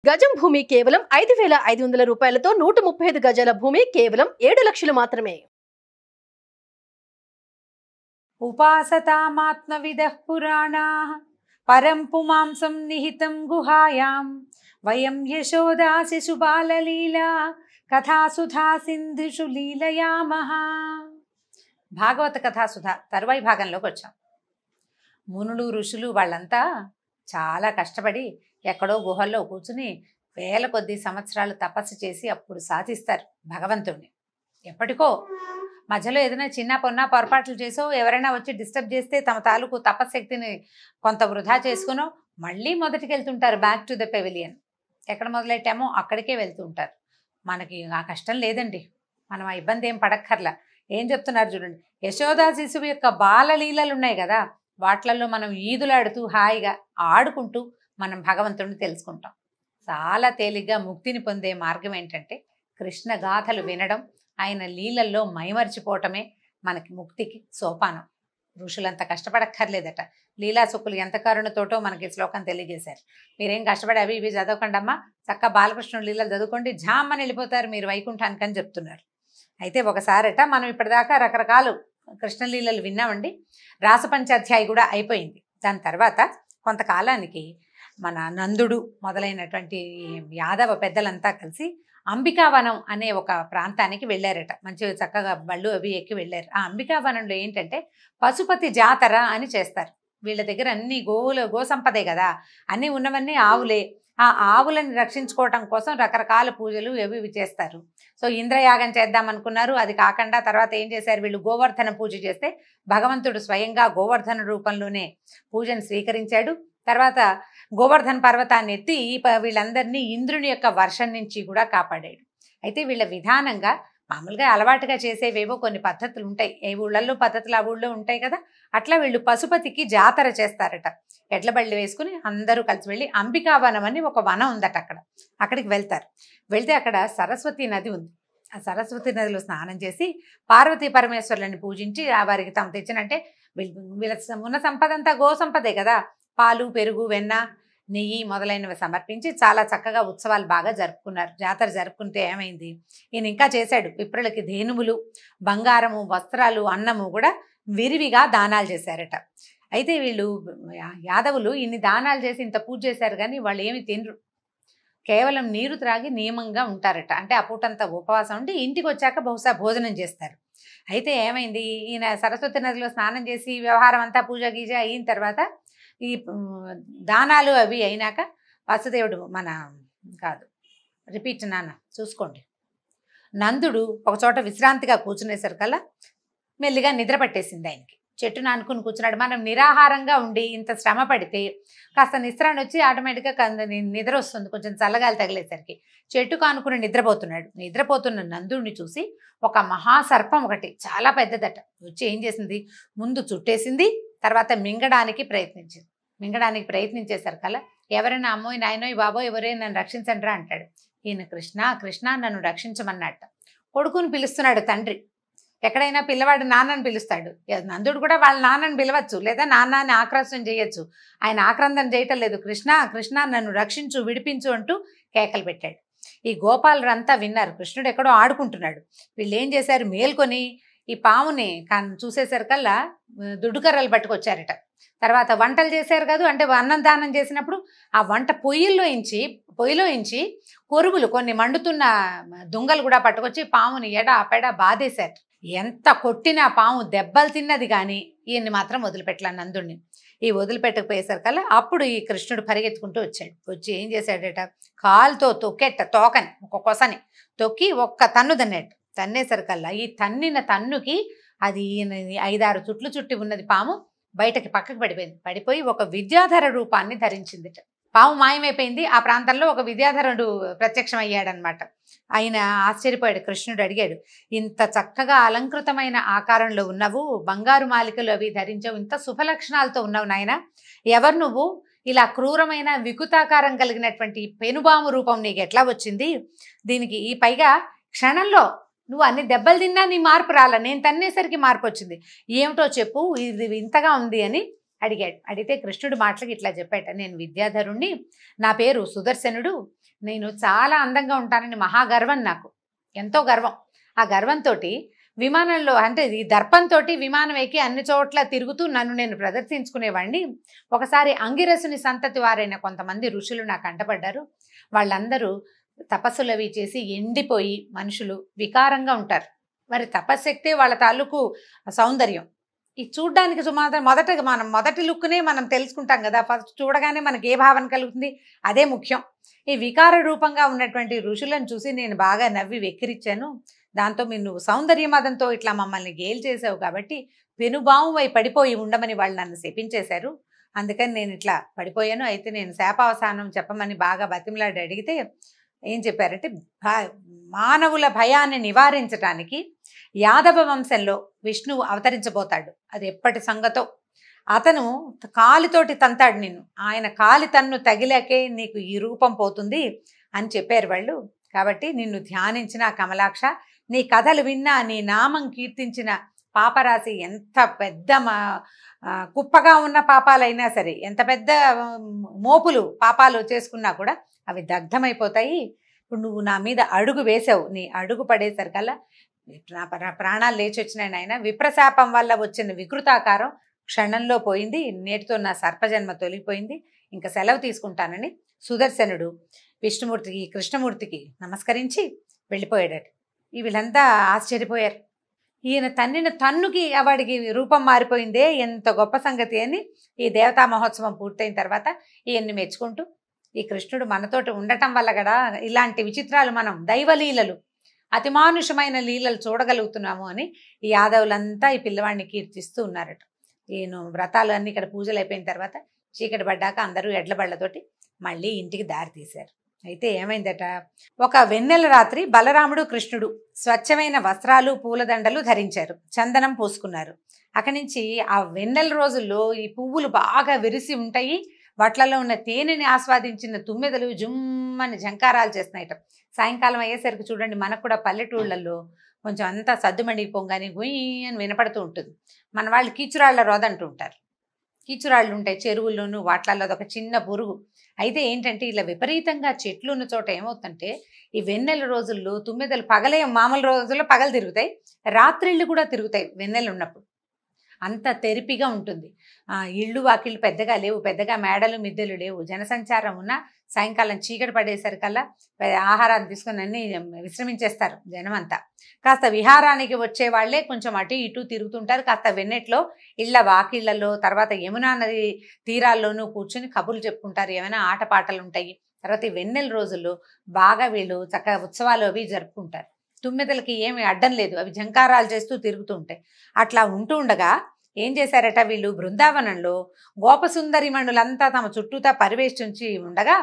గజం భూమి కేవలం 5,500 రూపాయలతో 135 గజాల భూమి కేవలం 7 లక్షలు మాత్రమే. ఉపాసతామాత్మవిదః పురాణాః పరం పుమాంసం నిహితం గుహాయాం వయం యశోదా శిశుబాలలీలా కథాసుధా సింధుషు లీలయామః. భాగవత కథాసుధ తరువాయి భాగంలోకి వచ్చాం. మునులు ఋషులు వాళ్ళంతా చాలా కష్టపడి ఎక్కడో గుహల్లో కూర్చుని వేల కొద్ది సంవత్సరాలు తపస్సు చేసి అప్పుడు సాధిస్తారు భగవంతుడిని. ఎప్పటికో మధ్యలో ఏదైనా చిన్న పొన్న పొరపాట్లు చేసో ఎవరైనా వచ్చి డిస్టర్బ్ చేస్తే తమ తాలూకు తపశక్తిని కొంత వృధా చేసుకునో మళ్ళీ మొదటికి వెళ్తుంటారు, బ్యాక్ టు ద పెవిలియన్. ఎక్కడ మొదలెట్టామో అక్కడికే వెళ్తూ ఉంటారు. మనకి ఆ కష్టం లేదండి, మనం ఆ ఇబ్బంది ఏం పడక్కర్లా. ఏం చెప్తున్నారు చూడండి, యశోదా శిశువు యొక్క బాలలీలలు ఉన్నాయి కదా, వాట్లలో మనం ఈదులాడుతూ హాయిగా ఆడుకుంటూ మనం భగవంతుడిని తెలుసుకుంటాం. చాలా తేలిగ్గా ముక్తిని పొందే మార్గం ఏంటంటే కృష్ణ గాథలు వినడం, ఆయన లీలల్లో మైమరిచిపోవటమే మనకి ముక్తికి సోపానం. ఋషులంత కష్టపడక్కర్లేదట. లీలాసుకులు ఎంత కరుణతోటో మనకి శ్లోకం తెలియజేశారు. మీరేం కష్టపడి అవి ఇవి చదవకండి అమ్మా, చక్క బాలకృష్ణుడు లీలలు చదువుకోండి, జామ్మని వెళ్ళిపోతారు మీరు వైకుంఠానికి అని చెప్తున్నారు. అయితే ఒకసారట మనం ఇప్పటిదాకా రకరకాలు కృష్ణలీలలు విన్నామండి. రాసపంచాధ్యాయి కూడా అయిపోయింది. దాని తర్వాత కొంతకాలానికి మన నందుడు మొదలైనటువంటి యాదవ పెద్దలంతా కలిసి అంబికావనం అనే ఒక ప్రాంతానికి వెళ్ళారట. మంచిగా చక్కగా బళ్ళు అవి ఎక్కి వెళ్ళారు. ఆ అంబికావనంలో ఏంటంటే పశుపతి జాతర అని చేస్తారు. వీళ్ళ దగ్గర అన్ని గోసంపదే కదా, అన్నీ ఉన్నవన్నీ ఆవులే. ఆ ఆవులను రక్షించుకోవటం కోసం రకరకాల పూజలు అవి చేస్తారు. సో ఇంద్రయాగం చేద్దాం అనుకున్నారు, అది కాకుండా తర్వాత ఏం చేశారు వీళ్ళు, గోవర్ధన పూజ చేస్తే భగవంతుడు స్వయంగా గోవర్ధన రూపంలోనే పూజను స్వీకరించాడు. తర్వాత గోవర్ధన పర్వతాన్ని ఎత్తి వీళ్ళందరినీ ఇంద్రుని యొక్క వర్షం నుంచి కూడా కాపాడాడు. అయితే వీళ్ళ విధానంగా మామూలుగా అలవాటుగా చేసేవేవో కొన్ని పద్ధతులు ఉంటాయి, ఏ ఊళ్ళల్లో పద్ధతులు ఆ ఊళ్ళో ఉంటాయి కదా, అట్లా వీళ్ళు పశుపతికి జాతర చేస్తారట. ఎడ్ల బళ్ళు వేసుకుని అందరూ కలిసి వెళ్ళి అంబికావనం అని ఒక వనం ఉందట, అక్కడికి వెళ్తారు. వెళ్తే అక్కడ సరస్వతి నది ఉంది. ఆ సరస్వతి నదిలో స్నానం చేసి పార్వతీ పరమేశ్వరులని పూజించి ఆ వారికి తాము తెచ్చినంటే వీళ్ళ ఉన్న సంపద అంతా గో సంపదే కదా, పాలు పెరుగు వెన్న నెయ్యి మొదలైనవి సమర్పించి చాలా చక్కగా ఉత్సవాలు బాగా జరుపుకున్నారు. జాతర జరుపుకుంటే ఏమైంది, ఈయన ఇంకా చేశాడు, విప్రులకి ధేనుములు బంగారము వస్త్రాలు అన్నము కూడా విరివిగా దానాలు చేశారట. అయితే వీళ్ళు యాదవులు ఇన్ని దానాలు చేసి ఇంత పూజ చేశారు కానీ వాళ్ళు ఏమి తినరు, కేవలం నీరు త్రాగి నియమంగా ఉంటారట. అంటే ఆ పూటంతా ఉపవాసం ఉండి ఇంటికి వచ్చాక బహుశా భోజనం చేస్తారు. అయితే ఏమైంది, ఈయన సరస్వతి నదిలో స్నానం చేసి వ్యవహారం అంతా పూజ గీజ అయిన తర్వాత ఈ దానాలు అవి అయినాక వసుదేవుడు రిపీట్ నాన్న చూసుకోండి, నందుడు ఒకచోట విశ్రాంతిగా కూర్చునేసరికల్లా మెల్లిగా నిద్ర పట్టేసింది ఆయనకి. చెట్టును అనుకుని కూర్చున్నాడు. మనం నిరాహారంగా ఉండి ఇంత శ్రమ పడితే కాస్త నిస్త్రాన్ని వచ్చి ఆటోమేటిక్గా నిద్ర వస్తుంది, కొంచెం చల్లగాలి తగిలేసరికి. చెట్టుకు అనుకుని నిద్రపోతున్న నందుడిని చూసి ఒక మహాసర్పం ఒకటి చాలా పెద్దదట వచ్చి ఏం చేసింది, ముందు చుట్టేసింది, తర్వాత మింగడానికి ప్రయత్నించేసరికల్లా ఎవరైనా అమ్మోయ్ నాయనోయ్ బాబో ఎవరైనా నన్ను రక్షించండి రా అంటాడు. ఈయన కృష్ణ కృష్ణ నన్ను రక్షించమన్నట్ట. కొడుకుని పిలుస్తున్నాడు తండ్రి. ఎక్కడైనా పిల్లవాడు నాన్నని పిలుస్తాడు, నందుడు కూడా వాళ్ళ నాన్నని పిలవచ్చు, లేదా నాన్నని ఆక్రోశం చేయొచ్చు. ఆయన ఆక్రందన చేయటం లేదు, కృష్ణ కృష్ణ నన్ను రక్షించు విడిపించు అంటూ కేకలు పెట్టాడు. ఈ గోపాలురంతా విన్నారు, కృష్ణుడు ఎక్కడో ఆడుకుంటున్నాడు. వీళ్ళు ఏం చేశారు, మేల్కొని ఈ పాముని చూసేసరికల్లా దుడ్డుకర్రలు పట్టుకొచ్చారట. తర్వాత వంటలు చేశారు కదా, అంటే అన్నం దానం చేసినప్పుడు ఆ వంట పొయ్యిలోంచి కొరుగులు కొన్ని మండుతున్న దుంగలు కూడా పట్టుకొచ్చి పాముని ఎడ బాధేశారు. ఎంత కొట్టినా పాము దెబ్బలు తిన్నది కానీ ఈయన్ని మాత్రం వదిలిపెట్టలే నందుడిని. ఈ వదిలిపెట్టకపోయేసరికల్లా అప్పుడు ఈ కృష్ణుడు పరిగెత్తుకుంటూ వచ్చి ఏం చేశాడట, కాలుతో తోకని ఒక కొసని తొక్కి ఒక్క తన్ను తన్నేసరికల్లా ఈ తన్నిన తన్నుకి అది 5-6 చుట్లు చుట్టి ఉన్నది పాము బయటకి పక్కకు పడిపోయి ఒక విద్యాధర రూపాన్ని ధరించింది. పాము మాయమైపోయింది. ఆ ప్రాంతంలో ఒక విద్యాధరుడు ప్రత్యక్షం అయ్యాడనమాట. ఆయన ఆశ్చర్యపోయాడు. కృష్ణుడు అడిగాడు, ఇంత చక్కగా అలంకృతమైన ఆకారంలో ఉన్నవు, బంగారు మాలికలు అవి ధరించావు, ఇంత శుభలక్షణాలతో ఉన్నావు నాయన, ఎవరు నువ్వు, ఇలా క్రూరమైన వికృతాకారం కలిగినటువంటి పెనుబాము రూపం నీకు ఎట్లా వచ్చింది, దీనికి ఈ పైగా క్షణంలో నువ్వు అన్ని దెబ్బలు తిన్నా నీ మార్పు రాలా, నేను తన్నేసరికి మార్పు వచ్చింది, ఏమిటో చెప్పు, ఇది ఇంతగా ఉంది అని అడిగాడు. అడిగితే కృష్ణుడు మాటలకి ఇట్లా చెప్పాట, నేను విద్యాధరుణ్ణి, నా పేరు సుదర్శనుడు, నేను చాలా అందంగా ఉంటానని మహాగర్వం నాకు, ఎంతో గర్వం. ఆ గర్వంతో విమానంలో అంటే ఈ దర్పంతో విమానం ఎక్కి అన్ని చోట్ల తిరుగుతూ నన్ను నేను ప్రదర్శించుకునేవాడిని. ఒకసారి అంగిరసుని సంతతి వారైన కొంతమంది ఋషులు నాకు అంటపడ్డారు. వాళ్ళందరూ తపస్సులు అవి చేసి ఎండిపోయి మనుషులు వికారంగా ఉంటారు. మరి తపశ్శక్తే వాళ్ళ తాలూకు సౌందర్యం. ఈ చూడ్డానికి సుమారు మనం మొదటి లుక్నే మనం తెలుసుకుంటాం కదా, ఫస్ట్ చూడగానే మనకి ఏ భావన కలుగుతుంది, అదే ముఖ్యం. ఈ వికార రూపంగా ఉన్నటువంటి ఋషులను చూసి నేను బాగా నవ్వి వెక్కిరిచ్చాను. దాంతో నువ్వు సౌందర్య మదంతో ఇట్లా మమ్మల్ని గేల్ చేసావు కాబట్టి పెనుబాము వై పడిపోయి ఉండమని వాళ్ళు నన్ను శపించేశారు. అందుకని నేను ఇట్లా పడిపోయాను. అయితే నేను శాపావసానం చెప్పమని బాగా బతిమలాడి అడిగితే ఏం చెప్పారంటే, మానవుల భయాన్ని నివారించడానికి యాదవ వంశంలో విష్ణువు అవతరించబోతాడు. అది ఎప్పటి సంగతో. అతను కాలితోటి తంతాడు నిన్ను, ఆయన కాలి తన్ను తగిలాకే నీకు ఈ రూపం పోతుంది అని చెప్పారు వాళ్ళు. కాబట్టి నిన్ను ధ్యానించిన కమలాక్ష, నీ కథలు విన్నా, నీ నామం కీర్తించిన పాపరాశి ఎంత పెద్ద కుప్పగా ఉన్న పాపాలైనా సరే, ఎంత పెద్ద మోపులు పాపాలు చేసుకున్నా కూడా అవి దగ్ధమైపోతాయి. ఇప్పుడు నువ్వు నా మీద అడుగు వేసావు, నీ అడుగు పడేసరికల్లా నా ప్రాణాలు లేచి వచ్చినాయి నాయన. విప్రశాపం వల్ల వచ్చిన వికృతాకారం క్షణంలో పోయింది. నేటితో నా సర్పజన్మ తొలిగిపోయింది. ఇంకా సెలవు తీసుకుంటానని సుదర్శనుడు విష్ణుమూర్తికి కృష్ణమూర్తికి నమస్కరించి వెళ్ళిపోయాడట. వీళ్ళంతా ఆశ్చర్యపోయారు. ఈయన తన్నిన తన్నుకి వాడికి రూపం మారిపోయిందే, ఎంత గొప్ప సంగతి అని ఈ దేవతా మహోత్సవం పూర్తయిన తర్వాత ఈయన్ని మెచ్చుకుంటూ, ఈ కృష్ణుడు మనతోటి ఉండటం వల్ల కూడా ఇలాంటి విచిత్రాలు, మనం దైవలీలలు, అతిమానుషమైన లీలలు చూడగలుగుతున్నాము అని ఈ యాదవులంతా ఈ పిల్లవాడిని కీర్తిస్తూ ఉన్నారట. ఈయన వ్రతాలు అన్నీ ఇక్కడ పూజలు అయిపోయిన తర్వాత చీకటి పడ్డాక అందరూ ఎడ్ల బళ్ళతోటి మళ్ళీ ఇంటికి దారి తీశారు. అయితే ఏమైందట, ఒక వెన్నెల రాత్రి బలరాముడు కృష్ణుడు స్వచ్ఛమైన వస్త్రాలు పూలదండలు ధరించారు, చందనం పూసుకున్నారు. అక్కడి నుంచి ఆ వెన్నెల రోజుల్లో ఈ పువ్వులు బాగా విరిసి ఉంటాయి. వాట్లలో ఉన్న తేనెని ఆస్వాదించిన తుమ్మెదలు జుమ్మని జంకారాలు చేస్తున్నాయట. సాయంకాలం అయ్యేసరికి చూడండి, మనకు కూడా పల్లెటూళ్ళల్లో కొంచెం అంతా సద్దుమణి పొంగని గుయ్యి అని వినపడుతూ ఉంటుంది. మన వాళ్ళు కీచురాళ్ల రోద అంటూ ఉంటారు. కీచురాళ్ళు ఉంటాయి చెరువుల్లోనూ, వాట్లలో అదొక చిన్న పురుగు. అయితే ఏంటంటే, ఇలా విపరీతంగా చెట్లు ఉన్న చోట ఏమవుతుందంటే, ఈ వెన్నెల రోజుల్లో తుమ్మెదలు పగలే, మామూలు రోజుల్లో పగలు తిరుగుతాయి, రాత్రిళ్ళు కూడా తిరుగుతాయి వెన్నెలు ఉన్నప్పుడు. అంత తెరిపిగా ఉంటుంది. ఇళ్ళు వాకిళ్ళు పెద్దగా లేవు, పెద్దగా మేడలు మిద్దెలు లేవు, జనసంచారం ఉన్న సాయంకాలం చీకటి పడేసరికల్లా ఆహారాన్ని తీసుకుని అన్నీ విశ్రమించేస్తారు జనం అంతా. కాస్త విహారానికి వచ్చే వాళ్ళే కొంచెం అటు ఇటు తిరుగుతుంటారు. కాస్త వెన్నెట్లో ఇళ్ళ వాకిళ్లలో, తర్వాత యమునా నది తీరాల్లోనూ కూర్చొని కబుర్లు చెప్పుకుంటారు, ఏమైనా ఆటపాటలు ఉంటాయి. తర్వాత ఈ వెన్నెల రోజుల్లో బాగా వీళ్ళు చక్కగా ఉత్సవాలు అవి జరుపుకుంటారు. తుమ్మెదలకి ఏమి అడ్డం లేదు, అవి జంకారాలు చేస్తూ తిరుగుతూ ఉంటాయి. అట్లా ఉంటూ ఉండగా ఏం చేశారట, వీళ్ళు బృందావనంలో గోపసుందరిమణులంతా తమ చుట్టూతా పరివేష్టించి ఉండగా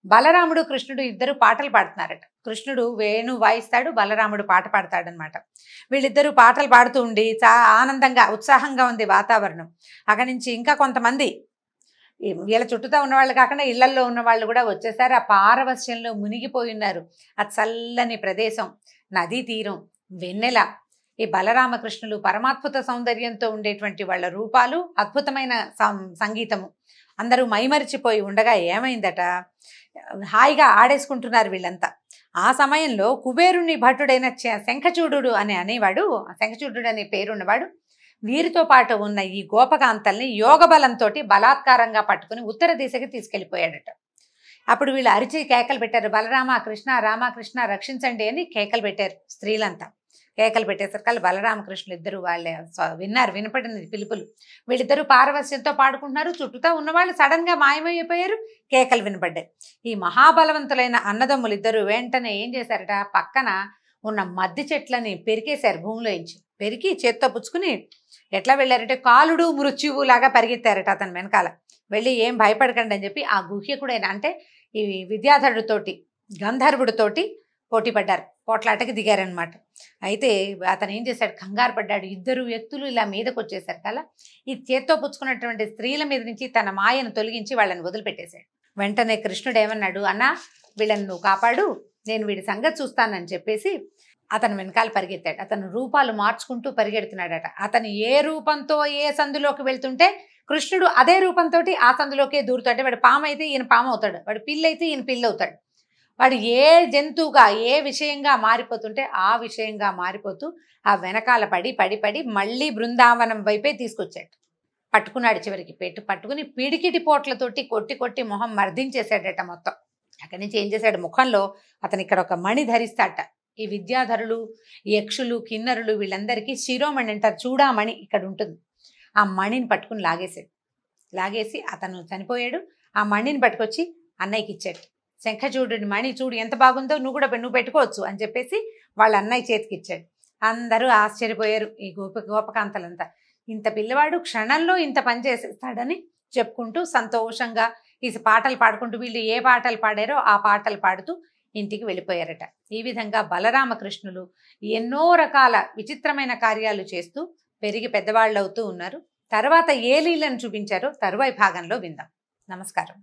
బలరాముడు కృష్ణుడు ఇద్దరు పాటలు పాడుతున్నారట. కృష్ణుడు వేణు వాయిస్తాడు, బలరాముడు పాట పాడతాడనమాట. వీళ్ళిద్దరూ పాటలు పాడుతూ ఉండి ఆనందంగా ఉత్సాహంగా ఉంది వాతావరణం. అక్కడి నుంచి ఇంకా కొంతమంది వీళ్ళ చుట్టూతా ఉన్నవాళ్ళు కాకుండా ఇళ్లల్లో ఉన్న వాళ్ళు కూడా వచ్చేసారు. ఆ పారవస్యంలో మునిగిపోయి ఉన్నారు. ఆ చల్లని ప్రదేశం, నదీ తీరం, వెన్నెల, ఈ బలరామకృష్ణులు పరమాద్భుత సౌందర్యంతో ఉండేటువంటి వాళ్ళ రూపాలు, అద్భుతమైన సంగీతము, అందరూ మైమరిచిపోయి ఉండగా ఏమైందట, హాయిగా ఆడేసుకుంటున్నారు వీళ్ళంతా. ఆ సమయంలో కుబేరుని భటుడైన శంఖచూడు అనేవాడు, శంఖచూడు అనే పేరున్నవాడు వీరితో పాటు ఉన్న ఈ గోపకాంతల్ని యోగ బలంతో బలాత్కారంగా పట్టుకుని ఉత్తర దిశకి తీసుకెళ్ళిపోయాడట. అప్పుడు వీళ్ళు అరిచి కేకలు పెట్టారు, బలరామ కృష్ణ, రామకృష్ణ రక్షించండి అని కేకలు పెట్టారు. స్త్రీలంతా కేకలు పెట్టేసరికి బలరామకృష్ణులు ఇద్దరు వాళ్ళే విన్నారు, వినపడినది పిలుపులు. వీళ్ళిద్దరూ పారవస్యంతో పాడుకుంటున్నారు. చుట్టూతా ఉన్నవాళ్ళు సడన్ గా మాయమైపోయారు, కేకలు వినపడ్డాయి. ఈ మహాబలవంతులైన అన్నదమ్ములు ఇద్దరు వెంటనే ఏం చేశారట, పక్కన ఉన్న మద్ది చెట్లని పెరికేశారు, భూమిలోంచి పెరికి చేత్తో పుచ్చుకుని ఎట్లా వెళ్ళారంటే కాలుడు మృత్యువు లాగా పరిగెత్తారట అతని వెనకాల. వెళ్ళి ఏం భయపడకండి అని చెప్పి ఆ గుహ్యకుడైన అంటే ఈ విద్యాధరుడితోటి గంధర్వుడితోటి పోటీ పడ్డారు, పోట్లాటకి దిగారనమాట. అయితే అతను ఏం చేశాడు, కంగారు పడ్డాడు. ఇద్దరు వ్యక్తులు ఇలా మీదకి వచ్చేసారు కదా, ఈ చేత్తో పుచ్చుకున్నటువంటి స్త్రీల మీద నుంచి తన మాయను తొలగించి వాళ్ళని వదిలిపెట్టేశాడు. వెంటనే కృష్ణుడు ఏమన్నాడు, అన్నా వీళ్ళని నువ్వు కాపాడు, నేను వీడి సంగతి చూస్తానని చెప్పేసి అతను వెనకాల పరిగెత్తాడు. అతను రూపాలు మార్చుకుంటూ పరిగెడుతున్నాడట. అతను ఏ రూపంతో ఏ సందులోకి వెళ్తుంటే కృష్ణుడు అదే రూపంతో ఆ సందులోకే దూరుతాడు. వాడు పాము అయితే ఈయన పాము అవుతాడు, వాడు పిల్లి అయితే ఈయన పిల్లి అవుతాడు. వాడు ఏ జంతువుగా ఏ విషయంగా మారిపోతుంటే ఆ విషయంగా మారిపోతూ ఆ వెనకాల పడి పడి పడి మళ్ళీ బృందావనం వైపే తీసుకొచ్చాడు. పట్టుకున్నాడు చివరికి పట్టుకుని పిడికిటి పోట్లతోటి కొట్టి కొట్టి మొహం మర్దించేశాడట మొత్తం. అక్కడి నుంచి ఏం చేశాడు, ముఖంలో అతను ఇక్కడ ఒక మణి ధరిస్తాట. ఈ విద్యాధరులు, యక్షులు, కిన్నరులు వీళ్ళందరికీ శిరోమణి అంటారు, చూడామణి ఇక్కడ ఉంటుంది. ఆ మణిని పట్టుకుని లాగేసి అతను చనిపోయాడు. ఆ మణిని పట్టుకొచ్చి అన్నయ్యకి ఇచ్చాడు. శంఖచూడుని మణి చూడు ఎంత బాగుందో, నువ్వు పెట్టుకోవచ్చు అని చెప్పేసి వాళ్ళ అన్నయ్య చేతికి ఇచ్చాడు. అందరూ ఆశ్చర్యపోయారు, ఈ గోపకాంతలంతా. ఇంత పిల్లవాడు క్షణంలో ఇంత పని చేసేస్తాడని చెప్పుకుంటూ సంతోషంగా ఈ పాటలు పాడుకుంటూ, వీళ్ళు ఏ పాటలు పాడారో ఆ పాటలు పాడుతూ ఇంటికి వెళ్ళిపోయారట. ఈ విధంగా బలరామకృష్ణులు ఎన్నో రకాల విచిత్రమైన కార్యాలు చేస్తూ పెరిగి పెద్దవాళ్ళు అవుతూ ఉన్నారు. తర్వాత ఏ లీలను చూపించారో తరువాయి భాగంలో విందాం. నమస్కారం.